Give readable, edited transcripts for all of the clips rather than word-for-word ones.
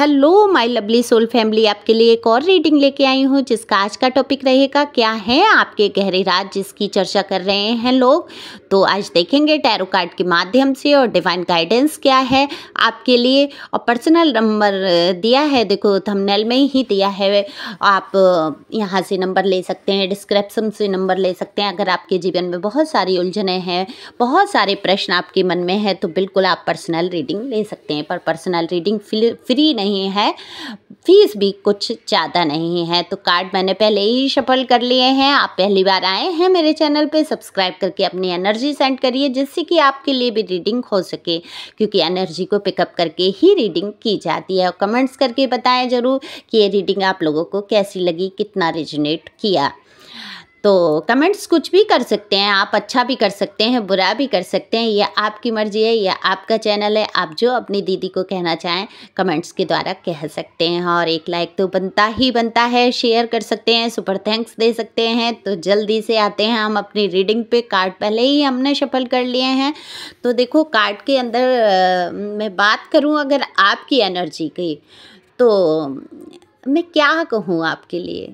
Hello my lovely soul family, आपके लिए एक और रीडिंग लेके आई हूँ जिसका आज का टॉपिक रहेगा क्या है आपके गहरे राज, जिसकी चर्चा कर रहे हैं लोग। तो आज देखेंगे टैरो कार्ड के माध्यम से और डिवाइन गाइडेंस क्या है आपके लिए। और पर्सनल नंबर दिया है, देखो थंबनेल में ही दिया है, आप यहाँ से नंबर ले सकते हैं, डिस्क्रिप्शन से नंबर ले सकते हैं। अगर आपके जीवन में बहुत सारी उलझनें हैं, बहुत सारे प्रश्न आपके मन में है, तो बिल्कुल आप पर्सनल रीडिंग ले सकते हैं। पर पर्सनल रीडिंग फ्री नहीं है, फीस भी कुछ ज़्यादा नहीं है। तो कार्ड मैंने पहले ही शफल कर लिए हैं। आप पहली बार आए हैं मेरे चैनल पे, सब्सक्राइब करके अपनी एनर्जी सेंड करिए जिससे कि आपके लिए भी रीडिंग हो सके, क्योंकि एनर्जी को पिकअप करके ही रीडिंग की जाती है। और कमेंट्स करके बताएं ज़रूर कि ये रीडिंग आप लोगों को कैसी लगी, कितना रेजोनेट किया। तो कमेंट्स कुछ भी कर सकते हैं आप, अच्छा भी कर सकते हैं, बुरा भी कर सकते हैं, यह आपकी मर्जी है, यह आपका चैनल है। आप जो अपनी दीदी को कहना चाहें कमेंट्स के द्वारा कह सकते हैं। और एक लाइक तो बनता ही बनता है, शेयर कर सकते हैं, सुपर थैंक्स दे सकते हैं। तो जल्दी से आते हैं हम अपनी रीडिंग पे। कार्ड पहले ही हमने शफल कर लिए हैं। तो देखो कार्ड के अंदर मैं बात करूं अगर आपकी एनर्जी की, तो मैं क्या कहूँ आपके लिए।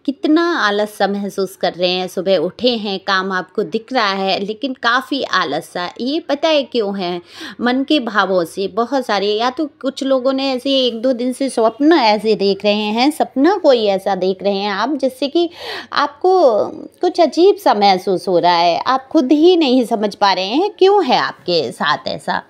कितना आलस सा महसूस कर रहे हैं, सुबह उठे हैं, काम आपको दिख रहा है लेकिन काफ़ी आलस सा। ये पता है क्यों है? मन के भावों से बहुत सारे, या तो कुछ लोगों ने ऐसे 1-2 दिन से स्वप्न ऐसे देख रहे हैं, सपना कोई ऐसा देख रहे हैं आप, जिससे कि आपको कुछ अजीब सा महसूस हो रहा है। आप खुद ही नहीं समझ पा रहे हैं क्यों है आपके साथ ऐसा।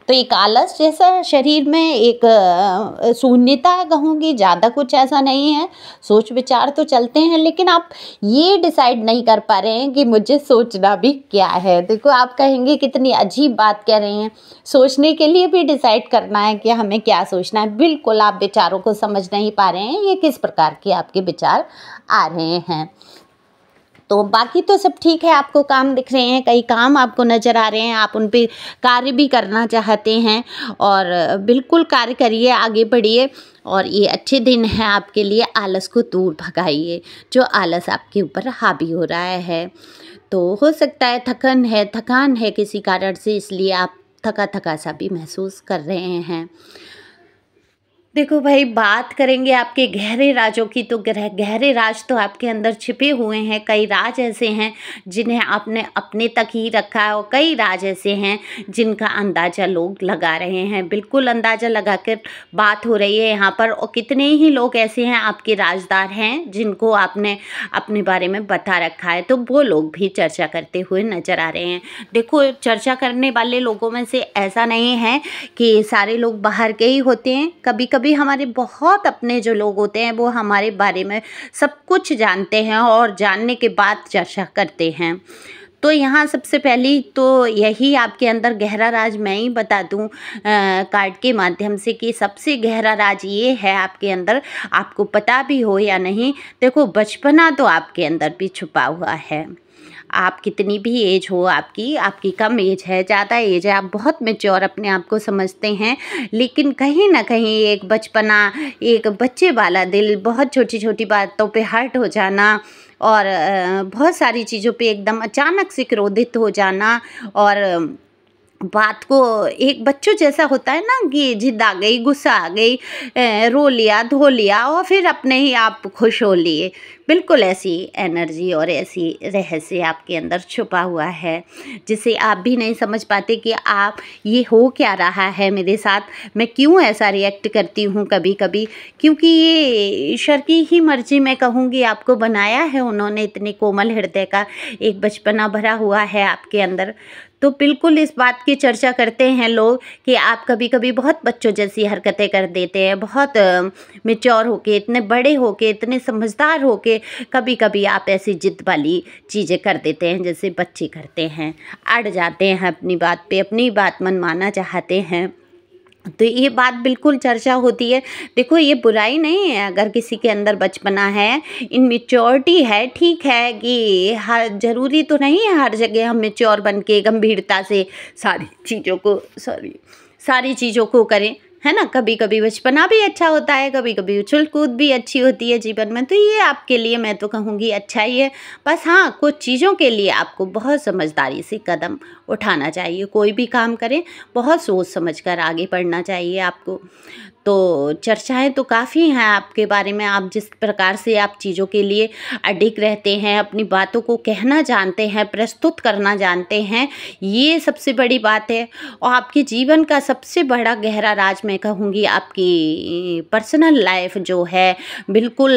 तो एक आलस जैसा शरीर में, एक शून्यता कहूँगी, ज़्यादा कुछ ऐसा नहीं है। सोच विचार तो चलते हैं लेकिन आप ये डिसाइड नहीं कर पा रहे हैं कि मुझे सोचना भी क्या है। देखो आप कहेंगे कितनी अजीब बात कह रही हैं, सोचने के लिए भी डिसाइड करना है कि हमें क्या सोचना है। बिल्कुल आप विचारों को समझ नहीं पा रहे हैं, ये किस प्रकार के आपके विचार आ रहे हैं। तो बाकी तो सब ठीक है, आपको काम दिख रहे हैं, कई काम आपको नज़र आ रहे हैं, आप उन पे कार्य भी करना चाहते हैं और बिल्कुल कार्य करिए, आगे बढ़िए। और ये अच्छे दिन हैं आपके लिए। आलस को दूर भगाइए, जो आलस आपके ऊपर हावी हो रहा है। तो हो सकता है थकान है किसी कारण से, इसलिए आप थका थका सा भी महसूस कर रहे हैं। देखो भाई, बात करेंगे आपके गहरे राजों की, तो गहरे राज तो आपके अंदर छिपे हुए हैं। कई राज ऐसे हैं जिन्हें आपने अपने तक ही रखा है, और कई राज ऐसे हैं जिनका अंदाज़ा लोग लगा रहे हैं। बिल्कुल अंदाज़ा लगाकर बात हो रही है यहाँ पर। और कितने ही लोग ऐसे हैं आपके राजदार हैं जिनको आपने अपने बारे में बता रखा है, तो वो लोग भी चर्चा करते हुए नज़र आ रहे हैं। देखो चर्चा करने वाले लोगों में से ऐसा नहीं है कि सारे लोग बाहर के ही होते हैं। कभी कभी हमारे बहुत अपने जो लोग होते हैं वो हमारे बारे में सब कुछ जानते हैं और जानने के बाद चर्चा करते हैं। तो यहाँ सबसे पहली तो यही आपके अंदर गहरा राज मैं ही बता दूँ कार्ड के माध्यम से कि सबसे गहरा राज ये है आपके अंदर, आपको पता भी हो या नहीं। देखो बचपना तो आपके अंदर भी छुपा हुआ है। आप कितनी भी एज हो आपकी कम एज है, ज़्यादा एज है, आप बहुत मैच्योर अपने आप को समझते हैं, लेकिन कहीं ना कहीं एक बचपना, एक बच्चे वाला दिल, बहुत छोटी छोटी बातों पे हर्ट हो जाना और बहुत सारी चीज़ों पे एकदम अचानक से क्रोधित हो जाना, और बात को एक बच्चों जैसा होता है ना कि जिद आ गई, गुस्सा आ गई, रो लिया, धो लिया और फिर अपने ही आप खुश हो लिए। बिल्कुल ऐसी एनर्जी और ऐसी रहस्य आपके अंदर छुपा हुआ है जिसे आप भी नहीं समझ पाते कि आप ये हो क्या रहा है मेरे साथ, मैं क्यों ऐसा रिएक्ट करती हूँ कभी कभी। क्योंकि ये ईश्वर की ही मर्जी मैं कहूँगी, आपको बनाया है उन्होंने, इतने कोमल हृदय का एक बचपना भरा हुआ है आपके अंदर। तो बिल्कुल इस बात की चर्चा करते हैं लोग कि आप कभी कभी बहुत बच्चों जैसी हरकतें कर देते हैं, बहुत मैच्योर होके, इतने बड़े होके, इतने समझदार होके कभी कभी आप ऐसी जिद वाली चीज़ें कर देते हैं जैसे बच्चे करते हैं, अड़ जाते हैं अपनी बात पे, अपनी बात मनवाना चाहते हैं। तो ये बात बिल्कुल चर्चा होती है। देखो ये बुराई नहीं है अगर किसी के अंदर बचपना है, इनमेच्योरिटी है, ठीक है कि हर ज़रूरी तो नहीं है हर जगह हम मैच्योर बन के गंभीरता से सारी चीज़ों को करें, है ना। कभी कभी बचपना भी अच्छा होता है, कभी कभी उछल कूद भी अच्छी होती है जीवन में। तो ये आपके लिए मैं तो कहूँगी अच्छा ही है। बस हाँ, कुछ चीज़ों के लिए आपको बहुत समझदारी से कदम उठाना चाहिए। कोई भी काम करें बहुत सोच समझ कर आगे बढ़ना चाहिए आपको। तो चर्चाएं तो काफ़ी हैं आपके बारे में, आप जिस प्रकार से आप चीज़ों के लिए अडिग रहते हैं, अपनी बातों को कहना जानते हैं, प्रस्तुत करना जानते हैं, ये सबसे बड़ी बात है। और आपके जीवन का सबसे बड़ा गहरा राज मैं कहूँगी आपकी पर्सनल लाइफ जो है, बिल्कुल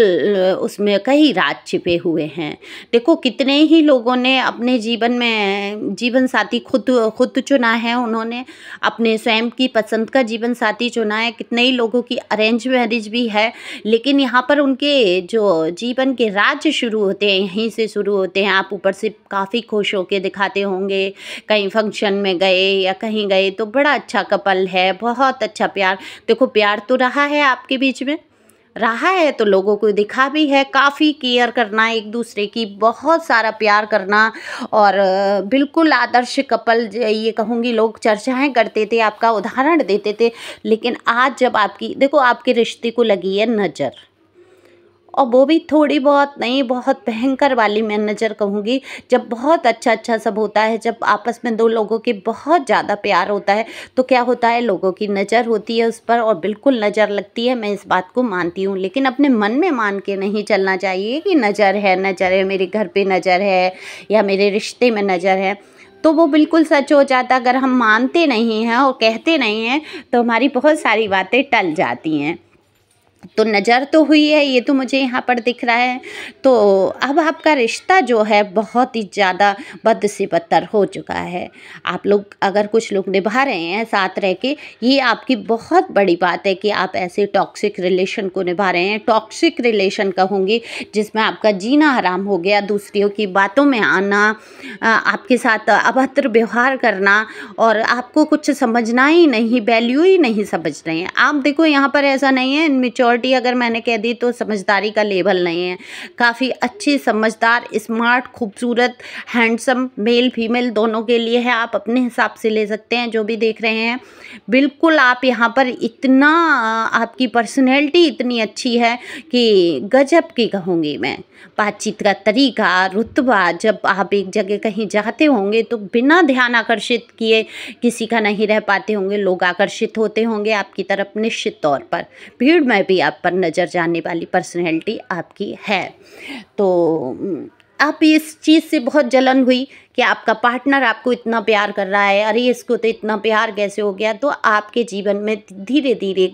उसमें कई राज छिपे हुए हैं। देखो कितने ही लोगों ने अपने जीवन में जीवन साथी खुद चुना है, उन्होंने अपने स्वयं की पसंद का जीवन साथी चुना है, कितने ही लोगों की अरेंज मैरिज भी है, लेकिन यहाँ पर उनके जो जीवन के राज शुरू होते हैं यहीं से शुरू होते हैं। आप ऊपर से काफ़ी खुश होके दिखाते होंगे, कहीं फंक्शन में गए या कहीं गए तो बड़ा अच्छा कपल है, बहुत अच्छा प्यार। देखो प्यार तो रहा है आपके बीच में, रहा है तो लोगों को दिखा भी है, काफ़ी केयर करना एक दूसरे की, बहुत सारा प्यार करना, और बिल्कुल आदर्श कपल ये कहूँगी लोग चर्चाएं करते थे, आपका उदाहरण देते थे। लेकिन आज जब आपकी देखो आपके रिश्ते को लगी है नज़र, और वो भी थोड़ी बहुत नहीं, बहुत भयंकर वाली मैं नज़र कहूँगी। जब बहुत अच्छा सब होता है, जब आपस में दो लोगों के बहुत ज़्यादा प्यार होता है तो क्या होता है, लोगों की नज़र होती है उस पर, और बिल्कुल नज़र लगती है, मैं इस बात को मानती हूँ। लेकिन अपने मन में मान के नहीं चलना चाहिए कि नज़र है, मेरे घर पे नज़र है या मेरे रिश्ते में नज़र है, तो वो बिल्कुल सच हो जाता। अगर हम मानते नहीं हैं और कहते नहीं हैं तो हमारी बहुत सारी बातें टल जाती हैं। तो नज़र तो हुई है, ये तो मुझे यहाँ पर दिख रहा है। तो अब आपका रिश्ता जो है बहुत ही ज़्यादा बद से बदतर हो चुका है। आप लोग अगर कुछ लोग निभा रहे हैं साथ रह के, ये आपकी बहुत बड़ी बात है कि आप ऐसे टॉक्सिक रिलेशन को निभा रहे हैं। टॉक्सिक रिलेशन कहूँगी जिसमें आपका जीना हराम हो गया, दूसरों की बातों में आना, आपके साथ अभद्र व्यवहार करना, और आपको कुछ समझना ही नहीं, वैल्यू ही नहीं समझ रहे हैं आप। देखो यहाँ पर ऐसा नहीं है मेच्योरिटी अगर मैंने कह दी तो समझदारी का लेवल नहीं है, काफ़ी अच्छी समझदार, स्मार्ट, खूबसूरत, हैंडसम, मेल फीमेल दोनों के लिए है। आप अपने हिसाब से ले सकते हैं जो भी देख रहे हैं। बिल्कुल आप यहाँ पर इतना आपकी पर्सनैलिटी इतनी अच्छी है कि गजब की कहूँगी मैं। बातचीत का तरीका, रुतबा, जब आप एक जगह कहीं जाते होंगे तो बिना ध्यान आकर्षित किए किसी का नहीं रह पाते होंगे, लोग आकर्षित होते होंगे आपकी तरफ निश्चित तौर पर। भीड़ में भी आप पर नज़र जाने वाली पर्सनैलिटी आपकी है। तो आप इस चीज़ से बहुत जलन हुई कि आपका पार्टनर आपको इतना प्यार कर रहा है, अरे इसको तो इतना प्यार कैसे हो गया। तो आपके जीवन में धीरे धीरे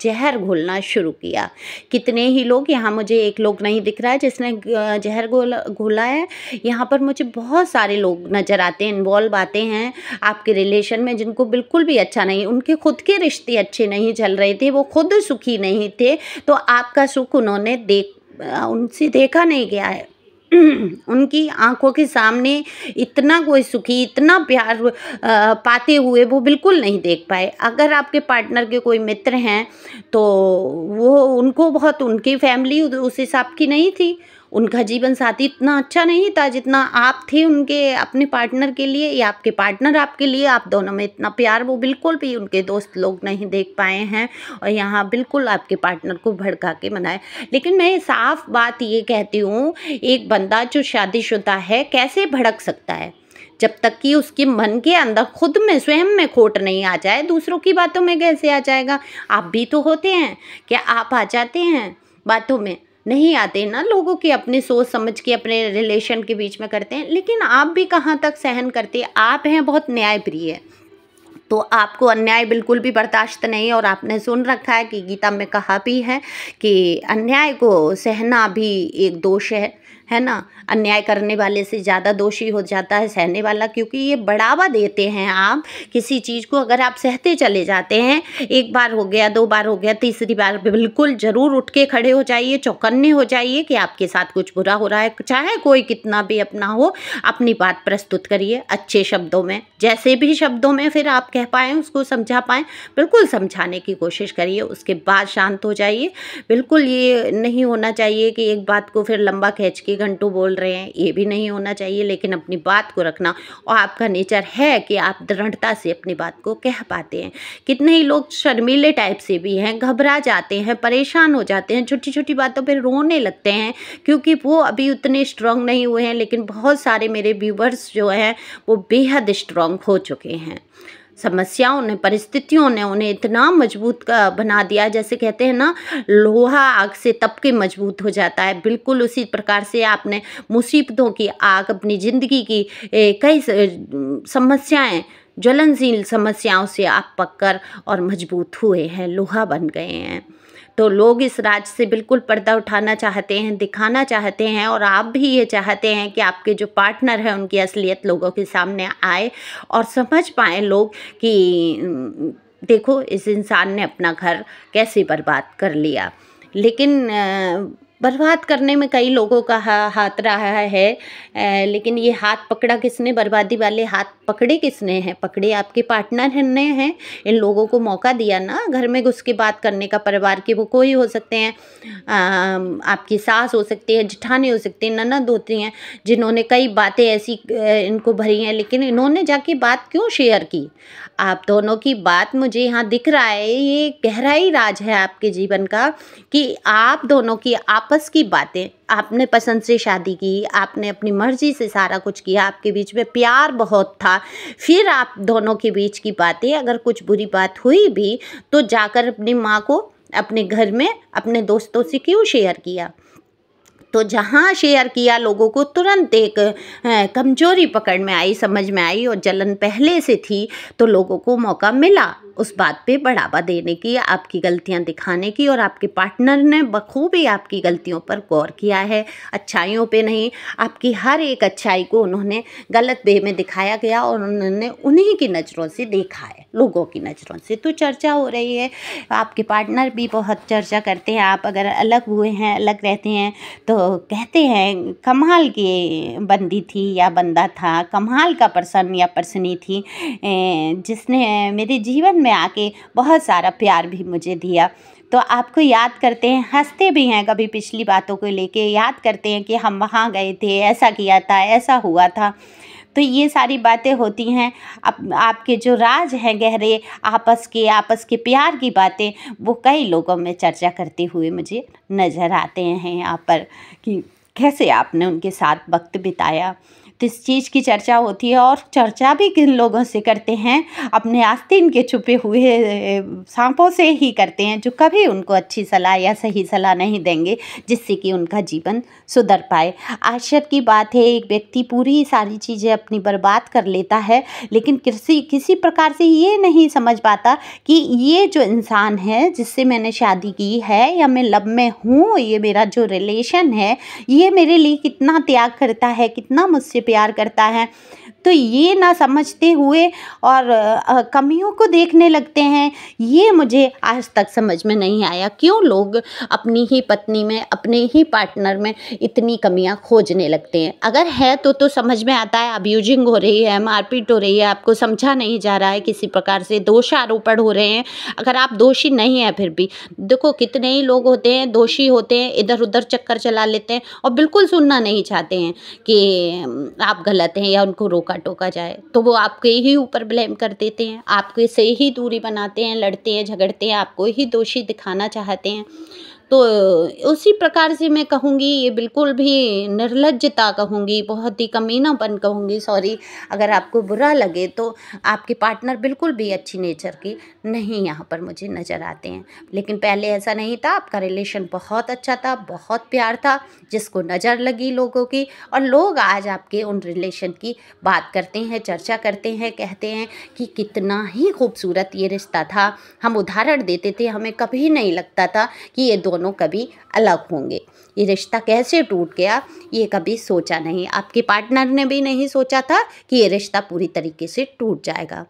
जहर घोलना शुरू किया। कितने ही लोग, यहाँ मुझे एक लोग नहीं दिख रहा है जिसने जहर घोला है, यहाँ पर मुझे बहुत सारे लोग नज़र आते हैं, इन्वॉल्व आते हैं आपके रिलेशन में, जिनको बिल्कुल भी अच्छा नहीं, उनके खुद के रिश्ते अच्छे नहीं चल रहे थे, वो खुद सुखी नहीं थे, तो आपका सुख उन्होंने उनसे देखा नहीं गया है। उनकी आंखों के सामने इतना कोई सुखी, इतना प्यार पाते हुए वो बिल्कुल नहीं देख पाए। अगर आपके पार्टनर के कोई मित्र हैं तो वो उनको बहुत, उनकी फैमिली उस हिसाब की नहीं थी, उनका जीवन साथी इतना अच्छा नहीं था जितना आप थे उनके अपने पार्टनर के लिए, या आपके पार्टनर आपके लिए। आप दोनों में इतना प्यार वो बिल्कुल भी उनके दोस्त लोग नहीं देख पाए हैं, और यहाँ बिल्कुल आपके पार्टनर को भड़का के मनाए। लेकिन मैं साफ बात ये कहती हूँ, एक बंदा जो शादीशुदा है कैसे भड़क सकता है जब तक कि उसके मन के अंदर खुद में स्वयं में खोट नहीं आ जाए, दूसरों की बातों में कैसे आ जाएगा। आप भी तो होते हैं, क्या आप आ जाते हैं बातों में? नहीं आते ना, लोगों की अपनी सोच समझ के अपने रिलेशन के बीच में करते हैं। लेकिन आप भी कहाँ तक सहन करते? आप हैं बहुत न्यायप्रिय, तो आपको अन्याय बिल्कुल भी बर्दाश्त नहीं। और आपने सुन रखा है कि गीता में कहा भी है कि अन्याय को सहना भी एक दोष है ना। अन्याय करने वाले से ज़्यादा दोषी हो जाता है सहने वाला, क्योंकि ये बढ़ावा देते हैं आप किसी चीज़ को। अगर आप सहते चले जाते हैं, एक बार हो गया, दो बार हो गया, तीसरी बार बिल्कुल ज़रूर उठ के खड़े हो जाइए, चौकन्ने हो जाइए कि आपके साथ कुछ बुरा हो रहा है। चाहे कोई कितना भी अपना हो, अपनी बात प्रस्तुत करिए अच्छे शब्दों में, जैसे भी शब्दों में फिर आप कह पाएँ, उसको समझा पाएँ, बिल्कुल समझाने की कोशिश करिए। उसके बाद शांत हो जाइए। बिल्कुल ये नहीं होना चाहिए कि एक बात को फिर लंबा खींच के घंटों बोल रहे हैं, ये भी नहीं होना चाहिए। लेकिन अपनी बात को रखना, और आपका नेचर है कि आप दृढ़ता से अपनी बात को कह पाते हैं। कितने ही लोग शर्मीले टाइप से भी हैं, घबरा जाते हैं, परेशान हो जाते हैं, छोटी छोटी बातों पर रोने लगते हैं क्योंकि वो अभी उतने स्ट्रांग नहीं हुए हैं। लेकिन बहुत सारे मेरे व्यूवर्स जो हैं वो बेहद स्ट्रांग हो चुके हैं। समस्याओं ने, परिस्थितियों ने उन्हें इतना मजबूत बना दिया, जैसे कहते हैं ना, लोहा आग से तप के मजबूत हो जाता है। बिल्कुल उसी प्रकार से आपने मुसीबतों की आग, अपनी ज़िंदगी की कई समस्याएं, ज्वलनशील समस्याओं से आप पककर और मजबूत हुए हैं, लोहा बन गए हैं। तो लोग इस राज से बिल्कुल पर्दा उठाना चाहते हैं, दिखाना चाहते हैं, और आप भी ये चाहते हैं कि आपके जो पार्टनर हैं उनकी असलियत लोगों के सामने आए और समझ पाएँ लोग कि देखो इस इंसान ने अपना घर कैसे बर्बाद कर लिया। लेकिन बर्बाद करने में कई लोगों का हाथ रहा है, लेकिन ये हाथ पकड़ा किसने, बर्बादी वाले हाथ पकड़े किसने हैं? पकड़े आपके पार्टनर ने हैं। इन लोगों को मौका दिया ना घर में घुस के बात करने का। परिवार के वो कोई हो सकते हैं, आपकी सास हो सकती है, जेठानी हो सकती है, ननद होती हैं, जिन्होंने कई बातें ऐसी इनको भरी हैं, लेकिन इन्होंने जाके बात क्यों शेयर की? आप दोनों की बात मुझे यहाँ दिख रहा है, ये गहराई राज है आपके जीवन का कि आप दोनों की आपस की बातें, आपने पसंद से शादी की, आपने अपनी मर्जी से सारा कुछ किया, आपके बीच में प्यार बहुत था, फिर आप दोनों के बीच की बातें, अगर कुछ बुरी बात हुई भी तो जाकर अपनी माँ को अपने घर में अपने दोस्तों से क्यों शेयर किया? तो जहाँ शेयर किया लोगों को तुरंत एक कमजोरी पकड़ में आई, समझ में आई, और जलन पहले से थी, तो लोगों को मौका मिला उस बात पे बढ़ावा देने की, आपकी गलतियां दिखाने की, और आपके पार्टनर ने बखूबी आपकी गलतियों पर गौर किया है, अच्छाइयों पे नहीं। आपकी हर एक अच्छाई को उन्होंने गलत वे में दिखाया गया और उन्होंने उन्हीं की नज़रों से देखा है, लोगों की नज़रों से। तो चर्चा हो रही है, आपके पार्टनर भी बहुत चर्चा करते हैं। आप अगर अलग हुए हैं, अलग रहते हैं, तो कहते हैं कमाल की बंदी थी या बंदा था, कमाल का पर्सन या पर्सनी थी, जिसने मेरे जीवन में आके बहुत सारा प्यार भी मुझे दिया। तो आपको याद करते हैं, हंसते भी हैं, कभी पिछली बातों को लेके याद करते हैं कि हम वहाँ गए थे, ऐसा किया था, ऐसा हुआ था। तो ये सारी बातें होती हैं। आपके जो राज हैं गहरे, आपस के प्यार की बातें, वो कई लोगों में चर्चा करते हुए मुझे नज़र आते हैं यहाँ पर कि कैसे आपने उनके साथ वक्त बिताया। तो इस चीज़ की चर्चा होती है, और चर्चा भी किन लोगों से करते हैं, अपने आस्तीन के छुपे हुए सांपों से ही करते हैं, जो कभी उनको अच्छी सलाह या सही सलाह नहीं देंगे, जिससे कि उनका जीवन सुधर पाए। आश्चर्य की बात है, एक व्यक्ति पूरी सारी चीज़ें अपनी बर्बाद कर लेता है, लेकिन किसी प्रकार से ये नहीं समझ पाता कि ये जो इंसान है जिससे मैंने शादी की है या मैं लब में हूँ, ये मेरा जो रिलेशन है, ये मेरे लिए कितना त्याग करता है, कितना मुझसे प्यार करता है। तो ये ना समझते हुए और कमियों को देखने लगते हैं। ये मुझे आज तक समझ में नहीं आया, क्यों लोग अपनी ही पत्नी में, अपने ही पार्टनर में इतनी कमियां खोजने लगते हैं। अगर है तो समझ में आता है, अब्यूजिंग हो रही है, मारपीट हो रही है, आपको समझा नहीं जा रहा है, किसी प्रकार से दोषारोपण हो रहे हैं। अगर आप दोषी नहीं हैं, फिर भी देखो कितने ही लोग होते हैं दोषी होते हैं, इधर उधर चक्कर चला लेते हैं और बिल्कुल सुनना नहीं चाहते हैं कि आप गलत हैं या उनको रोका टोका जाए, तो वो आपके ही ऊपर ब्लेम कर देते हैं, आपके से ही दूरी बनाते हैं, लड़ते हैं, झगड़ते हैं, आपको ही दोषी दिखाना चाहते हैं। तो उसी प्रकार से मैं कहूँगी, ये बिल्कुल भी निर्लज्जता कहूँगी, बहुत ही कमीनापन कहूँगी, सॉरी अगर आपको बुरा लगे। तो आपके पार्टनर बिल्कुल भी अच्छी नेचर के नहीं यहाँ पर मुझे नज़र आते हैं। लेकिन पहले ऐसा नहीं था, आपका रिलेशन बहुत अच्छा था, बहुत प्यार था, जिसको नज़र लगी लोगों की, और लोग आज आपके उन रिलेशन की बात करते हैं, चर्चा करते हैं, कहते हैं कि कितना ही खूबसूरत ये रिश्ता था। हम उदाहरण देते थे, हमें कभी नहीं लगता था कि ये दोनों कभी अलग होंगे। ये रिश्ता कैसे टूट गया, ये कभी सोचा नहीं। आपके पार्टनर ने भी नहीं सोचा था कि ये रिश्ता पूरी तरीके से टूट जाएगा।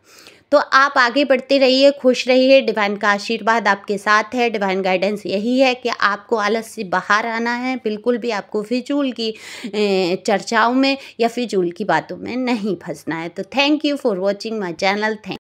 तो आप आगे बढ़ते रहिए, खुश रहिए, डिवाइन का आशीर्वाद आपके साथ है। डिवाइन गाइडेंस यही है कि आपको आलस से बाहर आना है, बिल्कुल भी आपको फिजूल की चर्चाओं में या फिजूल की बातों में नहीं फंसना है। तो thank you for watching my channel. Thank